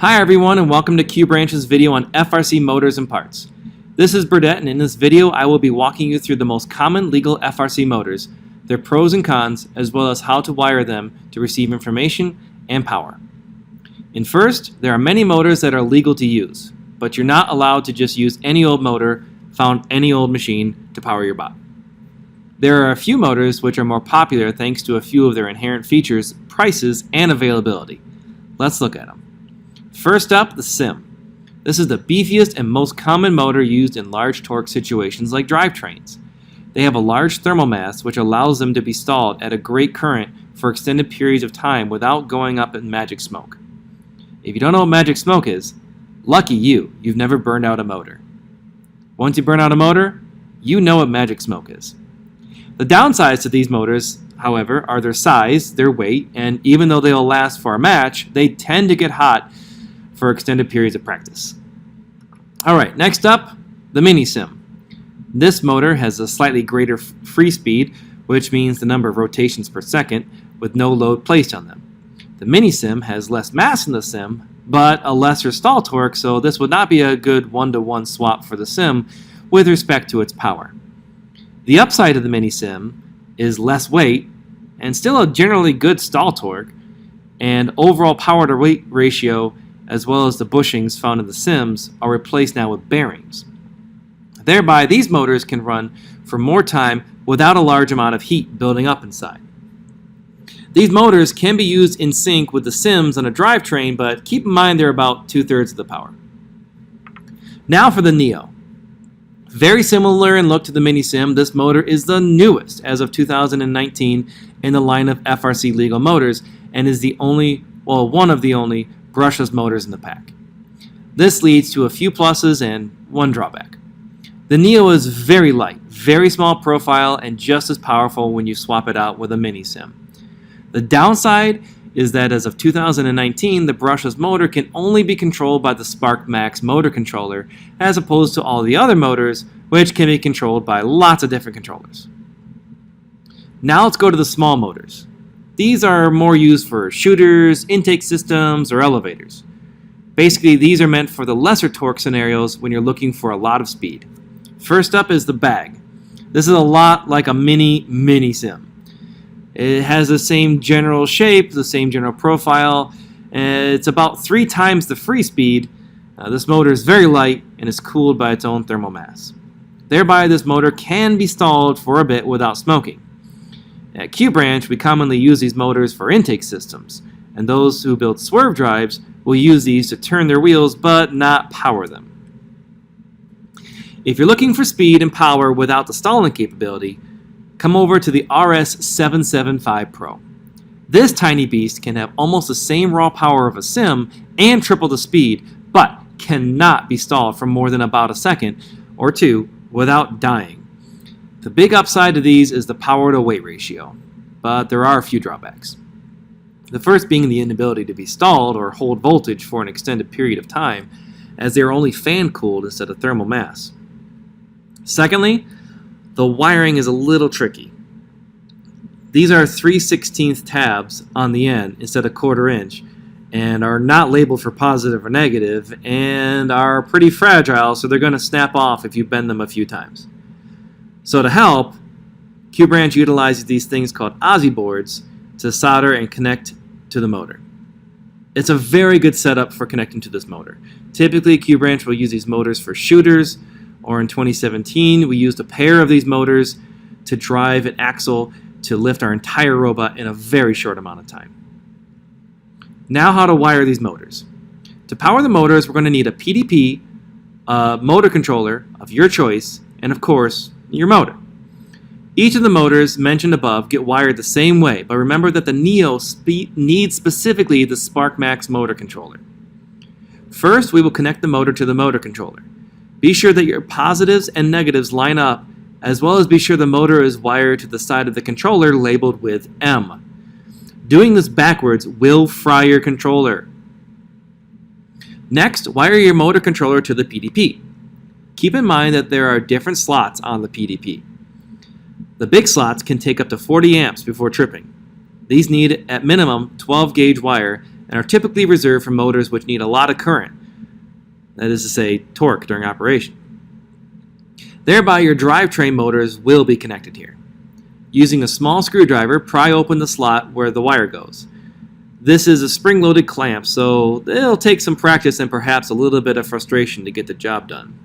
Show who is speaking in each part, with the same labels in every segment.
Speaker 1: Hi everyone and welcome to Q-Branch's video on FRC motors and parts. This is Burdette, and in this video I will be walking you through the most common legal FRC motors, their pros and cons, as well as how to wire them to receive information and power. And first, there are many motors that are legal to use, but you're not allowed to just use any old motor found any old machine to power your bot. There are a few motors which are more popular thanks to a few of their inherent features, prices, and availability. Let's look at them. First up, the CIM. This is the beefiest and most common motor used in large torque situations like drivetrains. They have a large thermal mass which allows them to be stalled at a great current for extended periods of time without going up in magic smoke. If you don't know what magic smoke is, lucky you, you've never burned out a motor. Once you burn out a motor, you know what magic smoke is. The downsides to these motors, however, are their size, their weight, and even though they'll last for a match, they tend to get hot for extended periods of practice. Alright, next up, the mini CIM. This motor has a slightly greater free speed, which means the number of rotations per second, with no load placed on them. The mini CIM has less mass than the CIM, but a lesser stall torque, so this would not be a good one-to-one swap for the CIM with respect to its power. The upside of the mini CIM is less weight, and still a generally good stall torque, and overall power to weight ratio as well as the bushings found in the CIMs are replaced now with bearings. Thereby, these motors can run for more time without a large amount of heat building up inside. These motors can be used in sync with the CIMs on a drivetrain, but keep in mind they're about 2/3 of the power. Now for the Neo. Very similar in look to the mini CIM, this motor is the newest as of 2019 in the line of FRC legal motors and is one of the only brushless motors in the pack. This leads to a few pluses and one drawback. The Neo is very light, very small profile, and just as powerful when you swap it out with a mini CIM. The downside is that as of 2019, the brushless motor can only be controlled by the Spark Max motor controller, as opposed to all the other motors, which can be controlled by lots of different controllers. Now let's go to the small motors. These are more used for shooters, intake systems, or elevators. Basically, these are meant for the lesser torque scenarios when you're looking for a lot of speed. First up is the bag. This is a lot like a mini CIM. It has the same general shape, the same general profile, and it's about 3 times the free speed. This motor is very light and is cooled by its own thermal mass. Thereby, this motor can be stalled for a bit without smoking. At Q-Branch, we commonly use these motors for intake systems, and those who build swerve drives will use these to turn their wheels but not power them. If you're looking for speed and power without the stalling capability, come over to the RS775 Pro. This tiny beast can have almost the same raw power of a CIM and triple the speed, but cannot be stalled for more than about a second or two without dying. The big upside to these is the power to weight ratio, but there are a few drawbacks. The first being the inability to be stalled or hold voltage for an extended period of time, as they are only fan cooled instead of thermal mass. Secondly, the wiring is a little tricky. These are 3/16 tabs on the end instead of 1/4 inch, and are not labeled for positive or negative, and are pretty fragile, so they're going to snap off if you bend them a few times. So to help, Q-Branch utilizes these things called Aussie boards to solder and connect to the motor. It's a very good setup for connecting to this motor. Typically, Q-Branch will use these motors for shooters, or in 2017, we used a pair of these motors to drive an axle to lift our entire robot in a very short amount of time. Now how to wire these motors. To power the motors, we're going to need a PDP, a motor controller of your choice, and of course, your motor. Each of the motors mentioned above get wired the same way, but remember that the Neo needs specifically the Spark Max motor controller. First, we will connect the motor to the motor controller. Be sure that your positives and negatives line up, as well as be sure the motor is wired to the side of the controller labeled with M. Doing this backwards will fry your controller. Next, wire your motor controller to the PDP. Keep in mind that there are different slots on the PDP. The big slots can take up to 40 amps before tripping. These need, at minimum, 12 gauge wire, and are typically reserved for motors which need a lot of current, that is to say, torque during operation. Thereby, your drivetrain motors will be connected here. Using a small screwdriver, pry open the slot where the wire goes. This is a spring-loaded clamp, so it'll take some practice and perhaps a little bit of frustration to get the job done.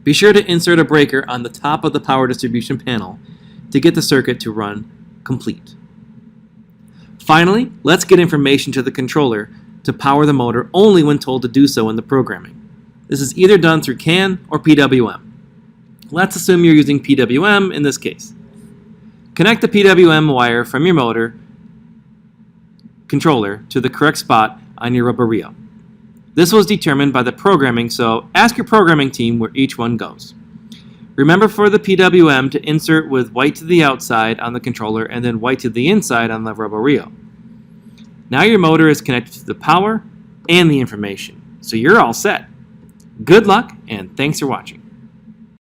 Speaker 1: Be sure to insert a breaker on the top of the power distribution panel to get the circuit to run complete. Finally, let's get information to the controller to power the motor only when told to do so in the programming. This is either done through CAN or PWM. Let's assume you're using PWM in this case. Connect the PWM wire from your motor controller to the correct spot on your rubber reel. This was determined by the programming, so ask your programming team where each one goes. Remember for the PWM to insert with white to the outside on the controller and then white to the inside on the rubber reel. Now your motor is connected to the power and the information, so you're all set. Good luck, and thanks for watching.